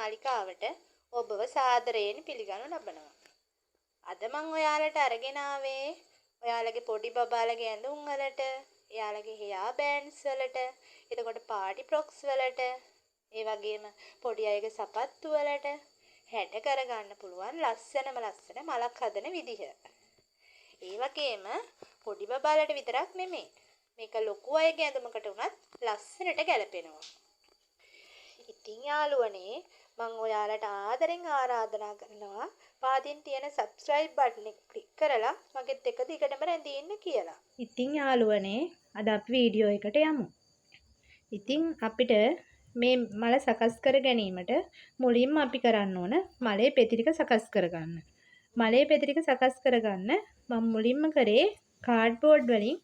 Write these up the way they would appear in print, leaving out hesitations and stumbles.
නාලිකාවට ඔබව සාදරයෙන් පිළිගනු ලබනවා. අද මම ඔයාලට අරගෙන ආවේ ඔයාලගේ පොඩි බබාලගේ ඇඳුම් වලට, එයාලගේ හෙයා බෑන්ඩ්ස් වලට, එතකොට පාටි ෆ්‍රොක්ස් වලට, ඒ වගේම පොඩි අයගේ සපත්තු වලට හැඩ කරගන්න පුළුවන් ලස්සන මලක් හදන විදිහ. ඒ වගේම පොඩි බබාලට විතරක් නෙමෙයි. මේක ලොකු අයගේ ඇඳුමකට උනත් ලස්සනට ගැලපෙනවා. ඉතින් යාළුවනේ මම ඔයාලට ආදරෙන් ආරාධනා කරනවා පාදින් තියෙන subscribe button එක ක්ලික් කරලා මගෙත් එක දිගටම රැඳී ඉන්න කියලා. ඉතින් යාළුවනේ අද අපි වීඩියෝ එකට යමු. ඉතින් අපිට මේ මල සකස් කර ගැනීමට මුලින්ම අපි කරන්න ඕන මලේ පෙති ටික සකස් කරගන්න. මලේ පෙති ටික සකස් කරගන්න මම මුලින්ම කරේ කාඩ්බෝඩ් වලින්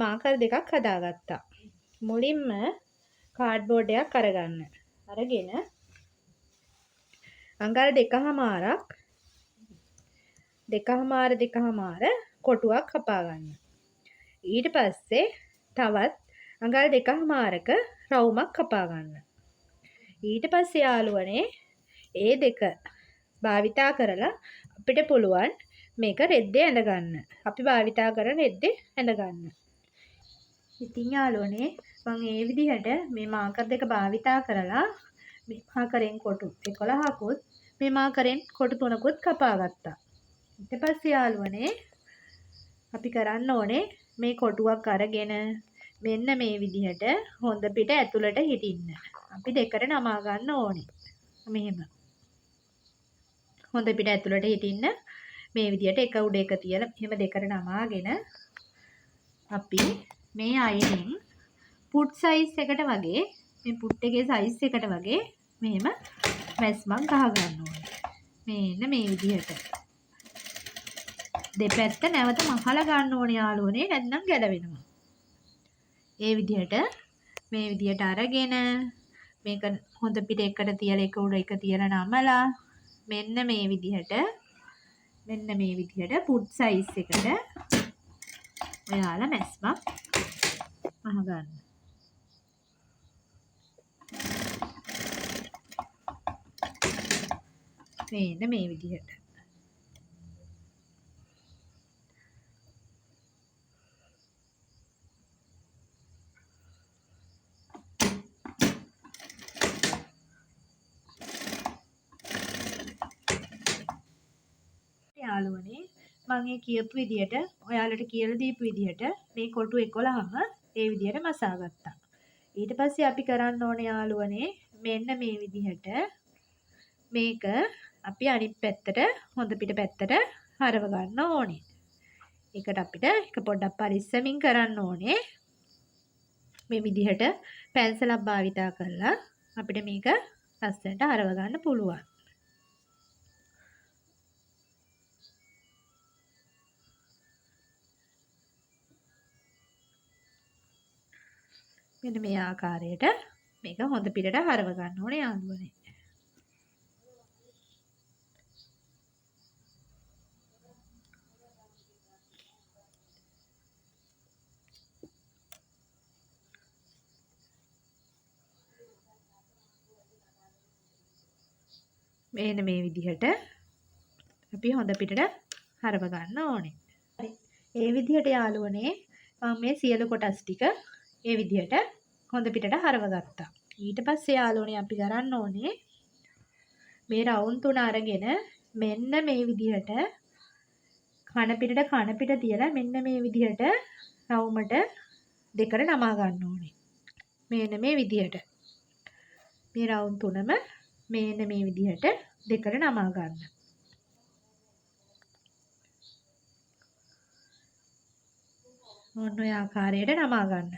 මාකර් දෙකක් හදාගත්තා. මුලින්ම කාඩ්බෝඩ් එකක් අරගන්න. අරගෙන අඟල් දෙකමාර කොටුවක් කපා ගන්න. ඊට පස්සේ තවත් අඟල් දෙකමාරක රවුමක් කපා ගන්න. ඊට පස්සේ යාළුවනේ ඒ දෙක භාවිතා කරලා අපිට පුළුවන් මේක රෙද්දේ ඇඳ ගන්න. අපි භාවිතා කරන රෙද්දේ ඇඳ ගන්න. ඉතින් යාළුවනේ මම මේ විදිහට මේ මාකර් දෙක භාවිතා කරලා මේ මාකරෙන් කොටු 11කුත් මේ මාකරෙන් කොටු 3කුත් කපා ගත්තා. ඊට පස්සේ යාළුවනේ අපි කරන්න ඕනේ මේ කොටුවක් අරගෙන මෙන්න මේ විදිහට හොඳ පිට ඇතුළට හිටින්න. අපි දෙකට නමා ගන්න ඕනේ. මෙහෙම. හොඳ පිට ඇතුළට හිටින්න මේ විදිහට එක උඩ එක තියලා එහෙම දෙකට නමාගෙන අපි මේ අයිනෙන් පුට් සයිස් එකට වගේ මේ පුට් එකේ සයිස් එකට වගේ මෙහෙම මැස්මක් ගහ ගන්න ඕනේ. මෙන්න මේ විදිහට. දෙපැත්ත නැවත මහලා ගන්න ඕනේ යාළුවනේ නැත්නම් ගැලවෙනවා. ඒ විදිහට මේ විදිහට අරගෙන මේක හොඳ පිට එකට තියලා එක උඩ එක තියලා නමලා මෙන්න මේ විදිහට පුට් සයිස් එකට ඔයාලා මැස්මක් අහගන්න. මෙන්න මේ විදිහට. යාළුවනේ මම කියපු විදිහට ඔයාලට කියලා දීපු විදිහට මේ කොටු 11ම ඒ විදිහට මසා ගත්තා. ඊට පස්සේ අපි කරන්න ඕනේ යාළුවනේ මෙන්න මේ විදිහට මේක අපි අනිත් පැත්තට හොඳ පිට පැත්තට හරව ගන්න ඕනේ. ඒකට අපිට එක පොඩ්ඩක් පරිස්සමින් කරන්න ඕනේ. මේ විදිහට පැන්සලක් භාවිතා කරලා අපිට මේක ලස්සනට හරව ගන්න පුළුවන්. මෙන්න මේ ආකාරයට මේක හොඳ පිටට හරව ගන්න ඕනේ යාළුවනේ. මෙන්න මේ විදිහට අපි හොඳ පිටට හරව ගන්න ඕනේ. හරි. ඒ විදිහට යාළුවනේ මම මේ සියලු කොටස් ටික ඒ විදිහට හොඳ පිටට හරව ගත්තා. ඊට පස්සේ යාළුවනේ අපි කරන්න ඕනේ මේ රවුම් තුන අරගෙන මෙන්න මේ විදිහට කන පිට තියලා මෙන්න මේ විදිහට රවුමට දෙකට නමා ගන්න ඕනේ. මෙන්න මේ විදිහට. මේ රවුම් තුනම මෙන්න මේ විදිහට දෙකට නමා ගන්න. මොන ඔය ආකාරයට නමා ගන්න.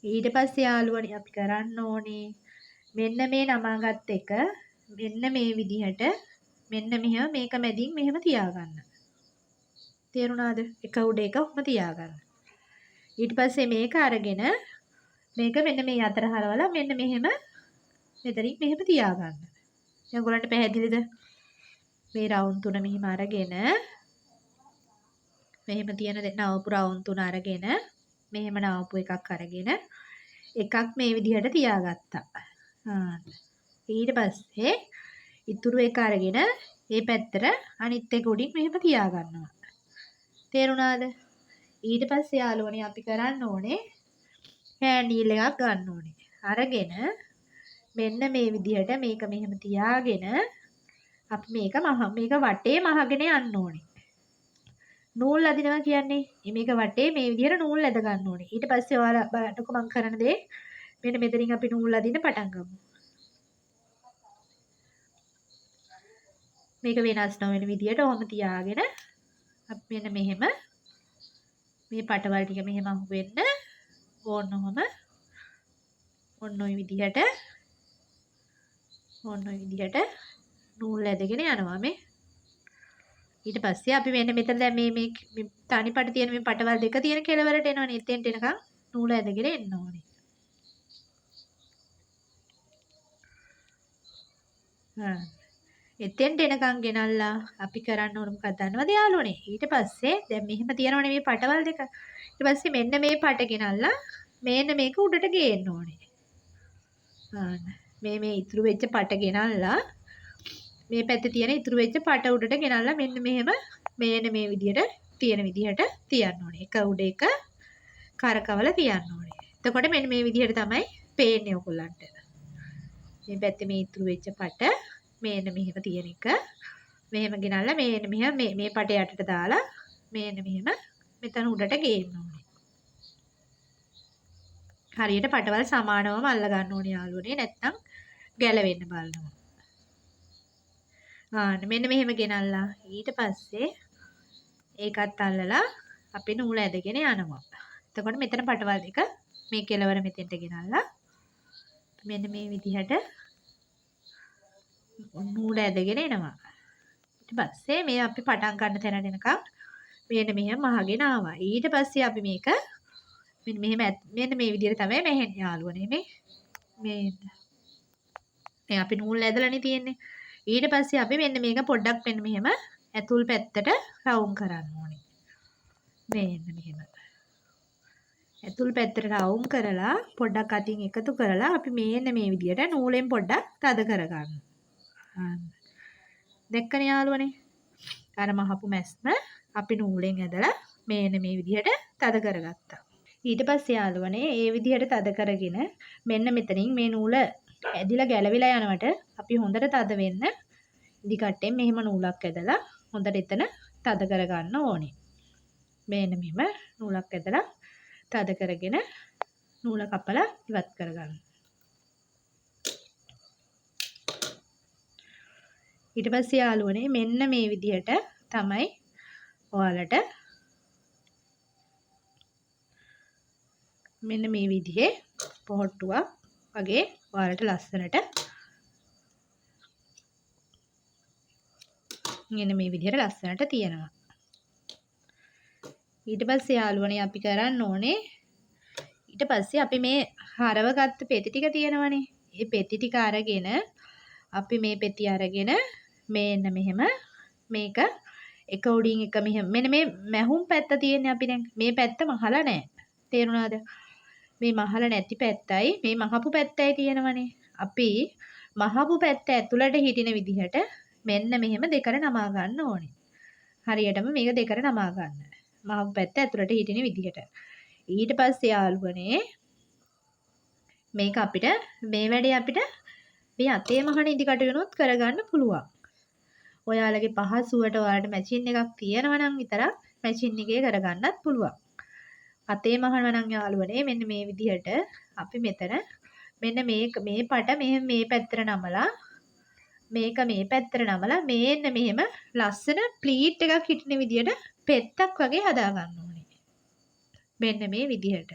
ඊට පස්සේ යාළුවනේ අපි කරන්න ඕනේ මෙන්න මේ නමාගත් එක මෙන්න මේ විදිහට මෙන්න මෙහෙම මේක මැදින් මෙහෙම තියාගන්න. තේරුණාද? එක උඩ එක ඔහම තියාගන්න. ඊට පස්සේ මේක අරගෙන මේක මෙන්න මේ අතර හරවලා මෙන්න මෙහෙම මෙතනින් මෙහෙම තියාගන්න. දැන් ඔයගොල්ලන්ට පැහැදිලිද? මේ රවුම් තුන මෙහෙම අරගෙන මෙහෙම තියෙන නවපු රවුම් තුන අරගෙන මෙහෙම නවපු එකක් අරගෙන එකක් මේ විදිහට තියාගත්තා. ඊට පස්සේ ඉතුරු එක අරගෙන මේ පැත්තට අනිත් එක උඩින් මෙහෙම තියාගන්නවා. තේරුණාද? ඊට පස්සේ යාළුවනේ අපි කරන්න ඕනේ කෑන්ඩල් එකක් ගන්න ඕනේ. අරගෙන මෙන්න මේ විදිහට මේක මෙහෙම තියාගෙන අපි මේක වටේ මහගෙන යන්න ඕනේ. නූල් අදිනවා කියන්නේ මේක වටේ මේ විදිහට නූල් ඇද ගන්න ඕනේ. ඊට පස්සේ ඔයාලා බලන්නකො මම කරන දේ. මෙන්න මෙතනින් අපි නූල් අදින්න පටන් ගමු. මේක වෙනස් නොවන විදිහට ඔහොම තියාගෙන අපි මෙන්න මෙහෙම මේ පටවල් ටික මෙහෙම අහු වෙන්න ඕනොම ඔන්න ඔය විදිහට නූල් ඇදගෙන යනවා මේ. ඊට පස්සේ අපි මෙන්න මෙතන දැන් මේ තනි පට තියෙන මේ පටවල් දෙක තියෙන කෙලවරට එනවනේ. එතෙන්ට එනකන් නූල ඇදගෙන එන්න ඕනේ. එතෙන්ට එනකන් ගෙනල්ලා අපි කරන්න ඕන මොකක්ද දන්නවද යාළුවනේ? ඊට පස්සේ දැන් මෙහෙම තියෙනවනේ මේ පටවල් දෙක. ඊට පස්සේ මෙන්න මේ පට ගෙනල්ලා මේක උඩට ගේන්න ඕනේ. මේ ඉතුරු වෙච්ච පට ගෙනල්ලා මේ පැත්තේ තියෙන ඉතුරු වෙච්ච පට උඩට ගෙනල්ලා මෙන්න මෙහෙම මේ විදියට තියෙන විදිහට තියන්න ඕනේ. එක උඩ එක කරකවල තියන්න ඕනේ. එතකොට මෙන්න මේ විදිහට තමයි පේන්නේ ඔයගොල්ලන්ට. මේ පැත්තේ මේ ඉතුරු වෙච්ච පට මෙන්න මෙහෙම තියෙන එක මෙහෙම ගෙනල්ලා මෙන්න මෙහෙම මේ පට යටට දාලා මෙන්න මෙහෙම මෙතන උඩට ගේන්න ඕනේ. හරියට පටවල් සමානවම අල්ල ගන්න ඕනේ යාළුවනේ. නැත්නම් ගැලවෙන්න බලනවා. මෙන්න මෙහෙම ගෙනල්ලා ඊට පස්සේ ඒකත් අල්ලලා අපි නූල ඇදගෙන යනවා. එතකොට මෙතන පටවල් දෙක මේ කෙලවර මෙතෙන්ට ගෙනල්ලා මෙන්න මේ විදිහට නූල ඇදගෙන එනවා. ඊට පස්සේ මේ අපි පටන් ගන්න තැනට එනකම් මෙන්න මෙහෙම මහගෙන ආවා. ඊට පස්සේ අපි මේක මෙන්න මේ විදිහට තමයි මෙහෙන්නේ යාළුවනේ මේ අපි නූල් ඇදලානේ තියෙන්නේ. ඊට පස්සේ අපි මෙන්න මේක පොඩ්ඩක් මෙන්න මෙහෙම ඇතුල් පැත්තට රවුම් කරන්න ඕනේ. මෙන්න මෙහෙම. ඇතුල් පැත්තට රවුම් කරලා පොඩ්ඩක් අතින් එකතු කරලා අපි මෙන්න මේ විදිහට නූලෙන් පොඩ්ඩක් තද කරගන්න. දැක්කනේ යාළුවනේ. අර මහපු මැස්ම අපි නූලෙන් ඇදලා මෙන්න මේ විදිහට තද කරගත්තා. ඊට පස්සේ යාළුවනේ මේ විදිහට තද කරගෙන මෙන්න මෙතනින් මේ නූල ඇදිලා ගැලවිලා යනවට අපි හොඳට තද වෙන්න ඉදි කට්ටෙන් මෙහෙම නූලක් ඇදලා හොඳට එතන තද කරගන්න ඕනේ. මෙන්න මෙහෙම නූලක් ඇදලා තද කරගෙන නූල කපලා ඉවත් කරගන්න. ඊට පස්සේ යාළුවනේ මෙන්න මේ විදිහට තමයි ඔයාලට මෙන්න මේ විදිහේ පොහට්ටුවක් වගේ ඔයාලට ලස්සනට මෙන්න මේ විදිහට ලස්සනට තියෙනවා. ඊට පස්සේ යාළුවනේ අපි කරන්න ඕනේ ඊට පස්සේ අපි මේ හරවගත්ත පෙති ටික තියෙනවනේ. මේ පෙති ටික අරගෙන අපි මේ පෙති අරගෙන මෙන්න මෙහෙම මේක එක උඩින් එක මෙහෙම මෙන්න මේ මැහුම් පැත්ත තියෙන්නේ අපි දැන් මේ පැත්ත මහලා නැහැ. තේරුණාද? මේ මහලා නැති පැත්තයි මේ මහපු පැත්තයි තියෙනවනේ. අපි මහපු පැත්ත ඇතුළට හිටින විදිහට මෙන්න මෙහෙම දෙකට නමා ගන්න ඕනේ. හරියටම මේක දෙකට නමා ගන්න. මහපු පැත්ත ඇතුළට හිටින විදිහට. ඊට පස්සේ යාළුවනේ මේක අපිට මේ වැඩේ අපිට මේ අතේ මහන ඉදිකට වෙනොත් කරගන්න පුළුවන්. ඔයාලගේ පහසුවට ඔයාලට මැෂින් එකක් තියෙනවා නම් විතරක් මැෂින් එකේ කරගන්නත් පුළුවන්. අතේ මහනවා නම් යාළුවනේ මෙන්න මේ විදිහට අපි මෙතන මෙන්න මේ පට මේ පැත්තට නමලා මේක මේ පැත්තට නමලා මෙන්න මෙහෙම ලස්සන ප්ලීට් එකක් හිටින විදිහට පෙත්තක් වගේ හදා ගන්න ඕනේ. මෙන්න මේ විදිහට.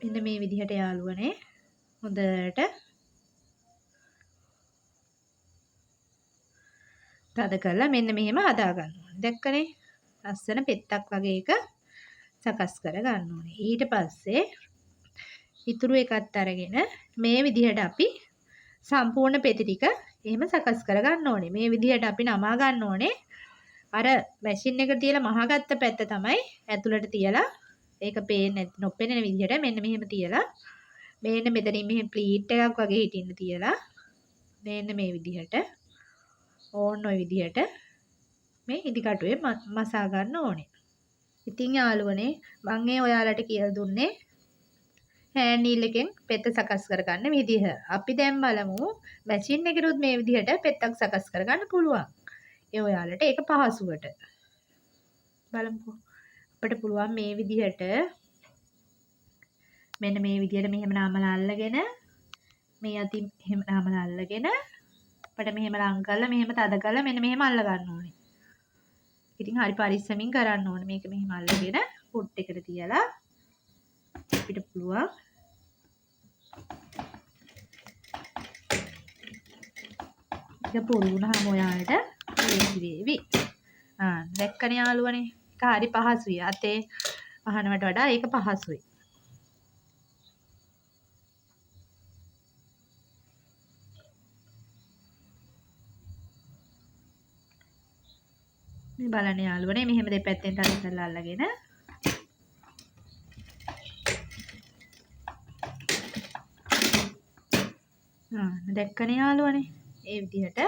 මෙන්න මේ විදිහට යාළුවනේ හොඳට තද කරලා මෙන්න මෙහෙම හදා ගන්න ඕනේ. දැක්කනේ? ලස්සන පෙත්තක් වගේ එක සකස් කර ගන්න ඕනේ. ඊට පස්සේ ඉතුරු එකත් අරගෙන මේ විදිහට අපි සම්පූර්ණ පෙති ටික එහෙම සකස් කරගන්න ඕනේ. මේ විදිහට අපි නමා ගන්න ඕනේ. අර මැෂින් එක තියලා මහගත්ත පැත්ත තමයි ඇතුළට තියලා ඒක පේන්නේ නොපෙනෙන විදිහට මෙන්න මෙහෙම තියලා මෙන්න මෙතනින් මෙහෙම ප්ලීට් එකක් වගේ හිටින්න තියලා මෙන්න මේ විදිහට ඕන්න ඔය විදිහට මේ ඉදිකටුවේ මසා ගන්න ඕනේ. ඉතින් යාළුවනේ මම ඔයාලට කියලා දුන්නේ හෑන්ඩ් නීල් එකෙන් පෙත්ත සකස් කරගන්න විදිහ. අපි දැන් බලමු මැෂින් එකේරුත් මේ විදිහට පෙත්තක් සකස් කරගන්න පුළුවන්. ඒ ඔයාලට ඒක පහසුවට. බලමුකෝ. අපිට පුළුවන් මේ විදිහට මෙන්න මේ විදිහට මෙහෙම නාමලා අල්ලගෙන මේ අතින් එහෙම නාමලා අල්ලගෙන අපිට මෙහෙම ලං කරලා මෙහෙම තද කරලා මෙන්න මෙහෙම අල්ල ගන්න ඕනේ. ඉතින් හරි පරිස්සමින් කරන්න ඕනේ. මේක මෙහෙම අල්ලගෙන පොට් එකට තියලා අපිට පුළුවන් ඒක පුරු වුණාම ඔයාලට ලේසි වේවි. දැක්කනේ යාළුවනේ. ඒක හරි පහසුයි. අතේ අහනවට වඩා ඒක පහසුයි. මේ බලන්න යාළුවනේ මෙහෙම දෙපැත්තෙන් තද කරලා අල්ලගෙන දැක්කනේ යාළුවනේ ඒ විදිහට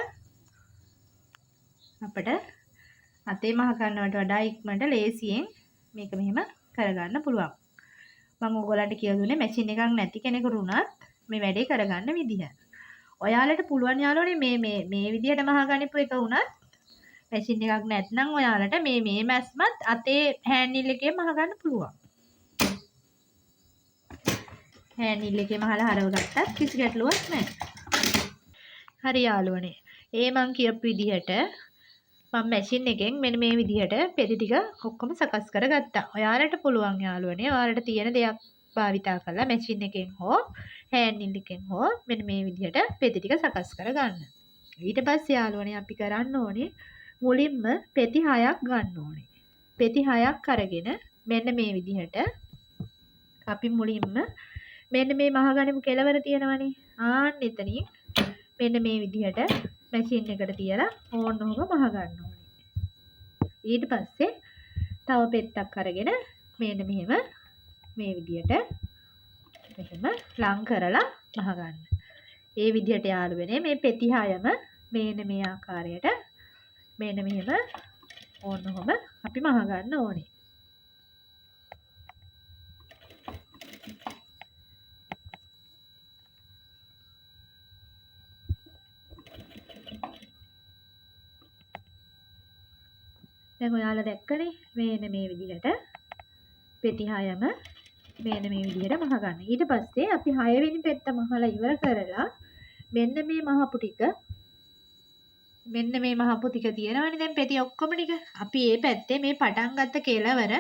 අපිට අතේ මහ ගන්නවට වඩා ඉක්මනට ලේසියෙන් මේක මෙහෙම කරගන්න පුළුවන්. මම ඔයගොල්ලන්ට කියලා දුන්නේ මැෂින් එකක් නැති කෙනෙකුට උනත් මේ වැඩේ කරගන්න විදිහ. ඔයාලට පුළුවන් යාළුවනේ මේ විදිහට මහ ගනිපු එක උනත් මැෂින් එකක් නැත්නම් ඔයාලට මේ මැස්මත් අතේ හෑන්ඩ් නීල් එකේ මහ ගන්න පුළුවන්. හෑන්ඩ් නීල් එකේ මහලා හරව ගත්තත් කිසි ගැටලුවක් නැහැ. හරි යාළුවනේ. මං කියපු විදිහට මම මැෂින් එකෙන් මෙන්න මේ විදිහට පෙති ටික ඔක්කොම සකස් කරගත්තා. ඔයාලට පුළුවන් යාළුවනේ ඔයාලට තියෙන දෙයක් භාවිතා කරලා මැෂින් එකෙන් හෝ හෑන්ඩ් නීල් එකෙන් හෝ මෙන්න මේ විදිහට පෙති ටික සකස් කරගන්න. ඊට පස්සේ යාළුවනේ අපි කරන්න ඕනේ මුලින්ම පෙති 6ක් ගන්න ඕනේ. පෙති 6ක් අරගෙන මෙන්න මේ විදිහට අපි මුලින්ම මෙන්න මේ මහගණිපු කෙලවර තියෙනවනේ. එතනින් මෙන්න මේ විදිහට මැෂින් එකට තියලා ඕන්න ඔහොම මහ ගන්න ඕනේ. ඊට පස්සේ තව පෙත්තක් අරගෙන මෙන්න මෙහෙම මේ විදිහට මෙහෙම ලං කරලා මහ ගන්න. ඒ විදිහට යාළුවනේ මේ පෙති 6ම මෙන්න මේ ආකාරයට මෙන්න මෙහෙම ඕන්න ඔහොම අපි මහ ගන්න ඕනේ. දැන් ඔයාලා දැක්කනේ මෙන්න මේ විදිහට පෙති 6ම මෙන්න මේ විදිහට මහ ගන්න. ඊට පස්සේ අපි 6 වෙනි පෙත්ත මහලා ඉවර කරලා මෙන්න මේ මහපු ටික මෙන්න මේ මහපු ටික තියෙනවනේ දැන් පෙති ඔක්කොම ටික. අපි මේ පැත්තේ මේ පටන් ගත්ත කෙලවර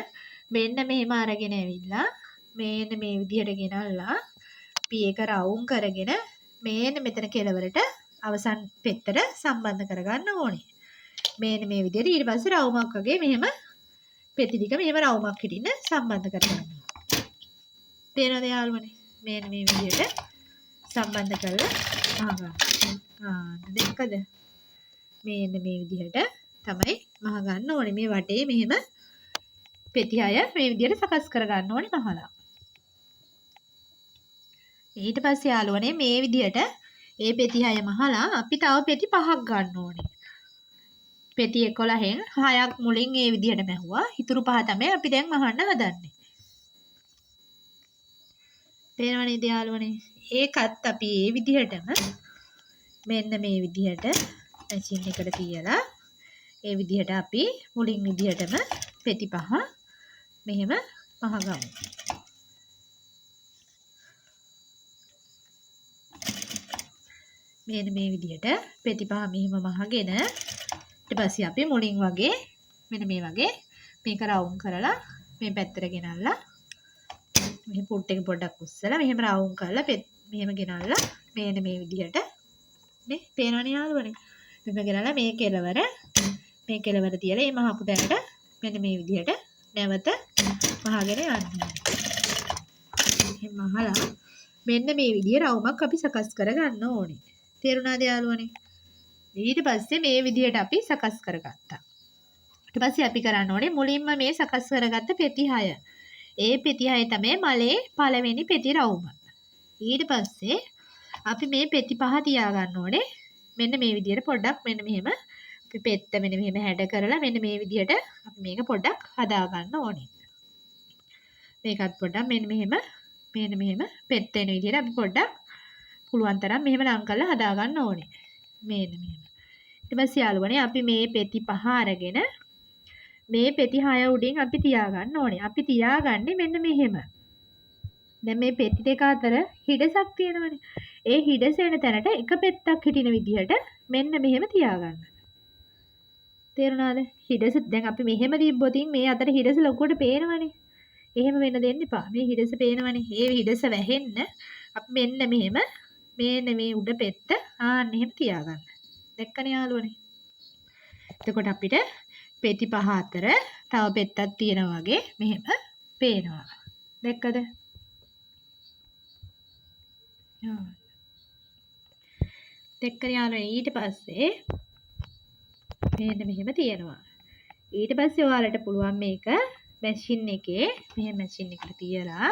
මෙන්න මෙහෙම අරගෙන ඇවිල්ලා මෙන්න මේ විදිහට ගෙනල්ලා අපි ඒක රවුම් කරගෙන මෙන්න මෙතන කෙලවරට අවසන් පෙත්තට සම්බන්ධ කරගන්න ඕනේ. මෙන්න මේ විදිහට ඊට පස්සේ රවුමක් වගේ මෙහෙම පෙති ටික මෙහෙම රවුමක් හිටින්න සම්බන්ධ කරගන්න. තේරෙනවද යාළුවනේ? මෙන්න මේ විදිහට සම්බන්ධ කරලා දෙකද මෙන්න මේ විදිහට තමයි මහ ගන්න ඕනේ. මේ වටේ මෙහෙම පෙති 6 මේ විදිහට සකස් කරගන්න ඕනේ මහලා. ඊට පස්සේ යාළුවනේ මේ විදිහට ඒ පෙති 6 මහලා අපි තව පෙති 5ක් ගන්න ඕනේ. පෙති 11න් 6ක් මුලින් මේ විදිහට මැහුවා. ඉතුරු 5 තමයි අපි දැන් මහන්න හදන්නේ. තේරෙනවද යාළුවනේ? ඒකත් අපි මේ විදිහටම මෙන්න මේ විදිහට මැෂින් එකට තියලා ඒ විදිහට අපි මුලින් විදිහටම පෙති 5 මෙහෙම මහගමු. මෙන්න මේ විදිහට පෙති 5 මෙහෙම මහගෙන ඊට පස්සේ අපි මුලින් වගේ මෙන්න මේ වගේ මේක රවුම් කරලා මේ පැත්තට ගෙනල්ලා මෙහෙම පුට් එක පොඩ්ඩක් උස්සලා මෙහෙම රවුම් කරලා මෙහෙම ගෙනල්ලා මෙන්න මේ විදිහට නේ පේනවනේ යාළුවනේ. මෙහෙම ගෙනල්ලා මේ කෙලවර තියලා මේ මහපු තැනට මෙන්න මේ විදිහට නැවත මහගෙන යන්න. එහෙම මහලා මෙන්න මේ විදිහේ රවුමක් අපි සකස් කරගන්න ඕනේ. තේරුණාද යාළුවනේ? ඊට පස්සේ මේ විදිහට අපි සකස් කරගත්තා. ඊට පස්සේ අපි කරන්න ඕනේ මුලින්ම මේ සකස් කරගත්ත පෙති 6. ඒ පෙති 6 තමයි මලේ පළවෙනි පෙති රවුම. ඊට පස්සේ අපි මේ පෙති 5 තියාගන්න ඕනේ. මෙන්න මේ විදිහට පොඩ්ඩක් මෙන්න මෙහෙම අපි පෙත්ත මෙන්න මෙහෙම හැඩ කරලා මෙන්න මේ විදිහට අපි මේක පොඩ්ඩක් හදා ගන්න ඕනේ. මේකත් පොඩ්ඩක් මෙන්න මෙහෙම පෙත් වෙන විදිහට අපි පොඩ්ඩක් පුළුවන් තරම් මෙහෙම ලං කරලා හදා ගන්න ඕනේ. මෙන්න මෙහෙම. ඊට පස්සේ යාළුවනේ අපි මේ පෙති 5 අරගෙන මේ පෙති 6 උඩින් අපි තියාගන්න ඕනේ. අපි තියාගන්නේ මෙන්න මෙහෙම. දැන් මේ පෙති දෙක අතර හිඩසක් තියෙනවනේ. ඒ හිඩස එන තැනට එක පෙත්තක් හිටින විදිහට මෙන්න මෙහෙම තියාගන්න. තේරුණාද? හිඩස දැන් අපි මෙහෙම තිබ්බොතින් මේ අතර හිඩස ලොකුවට පේනවනේ. එහෙම වෙන්න දෙන්න එපා. මේ හිඩස පේනවනේ. ඒ හිඩස වැහෙන්න අපි මෙන්න මෙහෙම මේ උඩ පෙත්ත එහෙම තියාගන්න. දැක්කනේ යාළුවනේ. එතකොට අපිට පෙති 5 අතර තව පෙත්තක් තියෙනවා වගේ මෙහෙම පේනවා. දැක්කද? දැක්කනේ යාළුවනේ. ඊට පස්සේ මෙන්න මෙහෙම තියෙනවා. ඊට පස්සේ ඔයාලට පුළුවන් මේක මැෂින් එකේ මෙහෙම මැෂින් එකට තියලා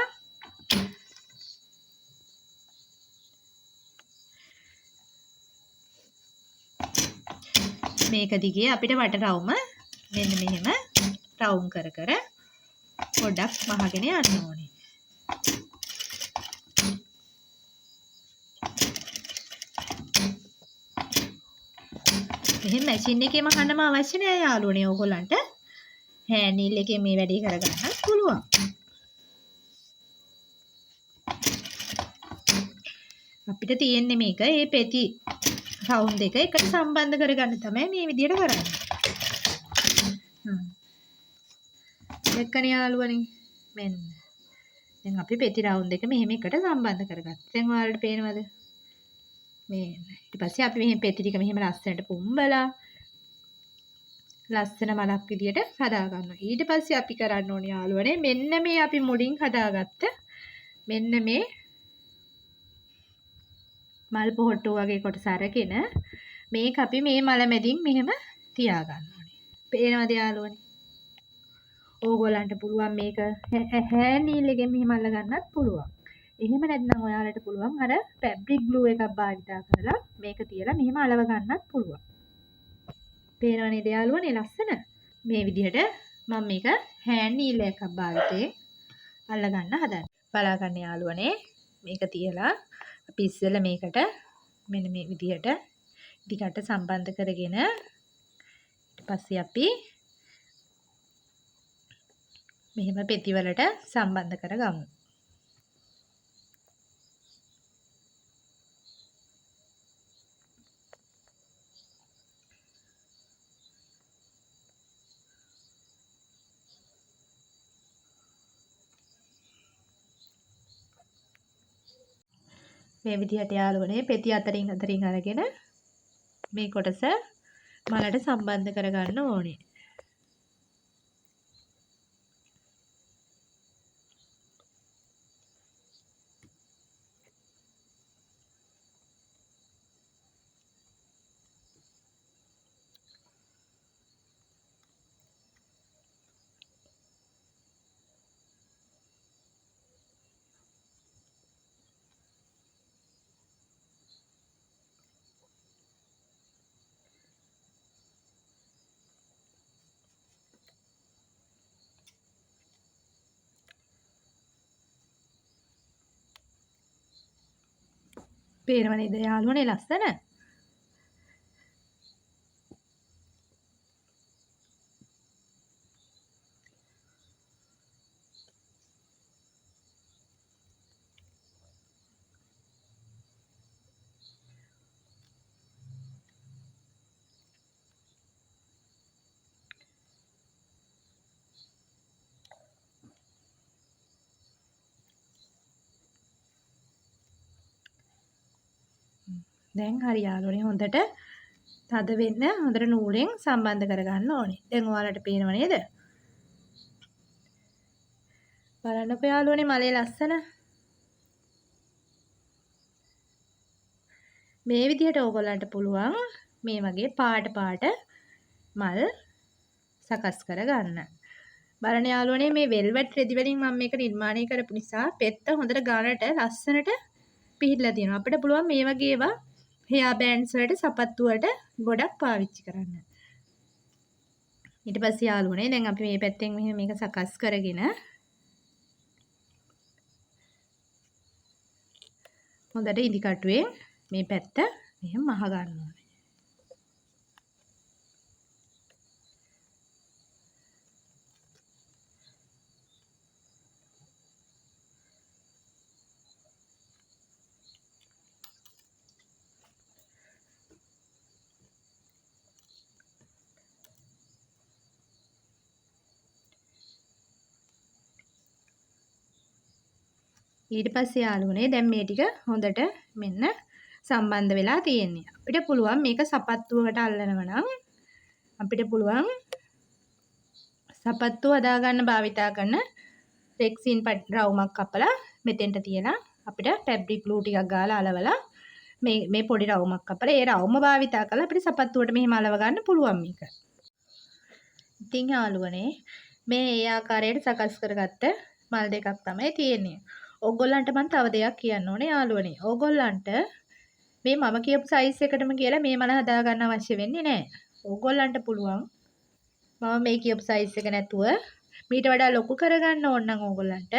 මේක දිගේ අපිට වට රවුම මෙන්න මෙහෙම රවුම් කර පොඩ්ඩක් මහගෙන යන්න ඕනේ. මෙහෙම මැෂින් එකේ මහන්නම අවශ්‍ය නෑ යාළුවනේ. ඕගොල්ලන්ට හෑන්ඩ් නීල් එකේ මේ වැඩේ කරගන්න පුළුවන්. අපිට තියෙන්නේ මේක මේ පෙති රවුම් දෙක එකට සම්බන්ධ කරගන්න තමයි මේ විදිහට කරන්නේ. දැක්කනේ යාළුවනේ. මෙන්න. දැන් අපි පෙති රවුම් දෙක මෙහෙම එකට සම්බන්ධ කරගත්තා. දැන් ඔයාලට පේනවද? මෙන්න. ඊට පස්සේ අපි මෙහෙම පෙති ටික මෙහෙම ලස්සනට පුම්බලා ලස්සන මලක් විදියට හදා ගන්නවා. ඊට පස්සේ අපි කරන්න ඕනේ යාළුවනේ මෙන්න මේ අපි මුලින් හදාගත්ත මෙන්න මේ මල් පොහට්ටුව වගේ කොටස අරගෙන මේක අපි මේ මල මැදින් මෙහෙම තියා ගන්න ඕනේ. පේනවද යාළුවනේ? ඕගොල්ලන්ට පුළුවන් මේක හෑන්ඩ් නීල් එකෙන් මෙහෙම අල්ල ගන්නත් පුළුවන්. එහෙම නැත්නම් ඔයාලට පුළුවන් අර ෆැබ්‍රික් ග්ලූ එකක් භාවිතා කරලා මේක තියලා මෙහෙම අලව ගන්නත් පුළුවන්. පේනව නේද යාළුවනේ ලස්සන? මේ විදිහට මම මේක හෑන්ඩ් නීල් එකක් භාවිතයෙන් අල්ල ගන්න හදන්නේ. බලා ගන්න යාළුවනේ මේක තියලා අපි ඉස්සෙල්ලා මේකට මෙන්න මේ විදිහට දිගට සම්බන්ධ කරගෙන ඊට පස්සේ අපි මෙහෙම පෙති වලට සම්බන්ධ කරගමු. මේ විදිහට යාළුවනේ පෙති අතරින් අරගෙන මේ කොටස මලට සම්බන්ධ කරගන්න ඕනේ. පේනව නේද යාළුවනේ ලස්සන? දැන් හරි යාළුවනේ හොඳට තද වෙන්න හොඳට නූලෙන් සම්බන්ධ කරගන්න ඕනේ. දැන් ඔයාලට පේනව නේද? බලන්නකෝ යාළුවනේ මලේ ලස්සන. මේ විදිහට ඕගොල්ලන්ට පුළුවන් මේ වගේ පාට පාට මල් සකස් කරගන්න. බලන්න යාළුවනේ මේ වෙල්වෙට් රෙදි වලින් මම මේක නිර්මාණය කරපු නිසා පෙත්ත හොඳට ගානට ලස්සනට පිහිටලා තියෙනවා. අපිට පුළුවන් මේ වගේ ඒවා හෙයා බෑන්ඩ්ස් වලට සපත්තු වලට ගොඩක් පාවිච්චි කරන්න. ඊට පස්සේ යාළුවනේ දැන් අපි මේ පැත්තෙන් මෙහෙම මේක සකස් කරගෙන හොඳට ඉදි කටුවෙන් මේ පැත්ත මෙහෙම මහ ගන්න ඕනේ. ඊට පස්සේ යාළුවනේ දැන් මේ ටික හොඳට මෙන්න සම්බන්ධ වෙලා තියෙන්නේ. අපිට පුළුවන් මේක සපත්තුවකට අල්ලනවා නම් අපිට පුළුවන් සපත්තුව හදා ගන්න භාවිතා කරන රෙක්සින් රවුමක් කපලා මෙතෙන්ට තියලා අපිට ෆැබ්‍රික් ග්ලූ ටිකක් ගාලා අලවලා මේ පොඩි රවුමක් කපලා ඒ රවුම භාවිතා කරලා අපිට සපත්තුවට මෙහෙම අලව ගන්න පුළුවන් මේක. ඉතින් යාළුවනේ මේ ඒ ආකාරයට සකස් කරගත්ත මල් දෙකක් තමයි තියෙන්නේ. ඕගොල්ලන්ට මම තව දෙයක් කියන්න ඕනේ යාළුවනේ. ඕගොල්ලන්ට මේ මම කියපු සයිස් එකටම කියලා මේ මල හදා ගන්න අවශ්‍ය වෙන්නේ නැහැ. ඕගොල්ලන්ට පුළුවන් මම මේ කියපු සයිස් එක නැතුව මීට වඩා ලොකු කරගන්න ඕන නම් ඕගොල්ලන්ට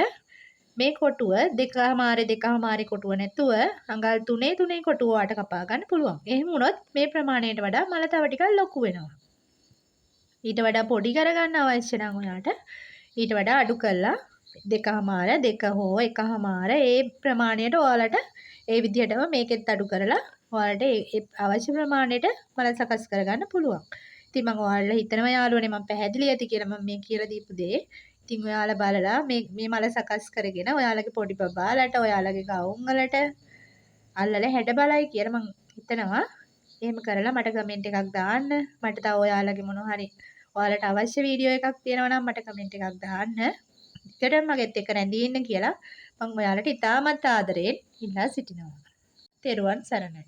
මේ කොටුව 2.5 කොටුව නැතුව අඟල් 3 කොටුව වට කපා ගන්න පුළුවන්. එහෙම වුණොත් මේ ප්‍රමාණයට වඩා මල තව ටිකක් ලොකු වෙනවා. ඊට වඩා පොඩි කරගන්න අවශ්‍ය නම් ඔයාලට ඊට වඩා අඩු කරලා 2.5 2 හෝ 1.5 ඒ ප්‍රමාණයට ඔයාලට ඒ විදිහටම මේකෙත් අඩු කරලා ඔයාලට අවශ්‍ය ප්‍රමාණයට මල සකස් කරගන්න පුළුවන්. ඉතින් මම ඔයාලට හිතනවා යාළුවනේ මම පැහැදිලි ඇති කියලා මම මේ කියලා දීපු දේ. ඉතින් ඔයාලා බලලා මේ මල සකස් කරගෙන ඔයාලගේ පොඩි බබාලට ඔයාලගේ ගවුම් වලට අල්ලලා හැඩ බලයි කියලා මම හිතනවා. එහෙම කරලා මට කමෙන්ට් එකක් දාන්න. මට තව ඔයාලගේ මොනවා හරි ඔයාලට අවශ්‍ය වීඩියෝ එකක් තියෙනවා නම් මට කමෙන්ට් එකක් දාන්න. ඊටම මගෙත් එක්ක රැඳී ඉන්න කියලා මම ඔයාලට ඉතාමත් ආදරයෙන් ඉල්ලා සිටිනවා. තෙරුවන් සරණයි.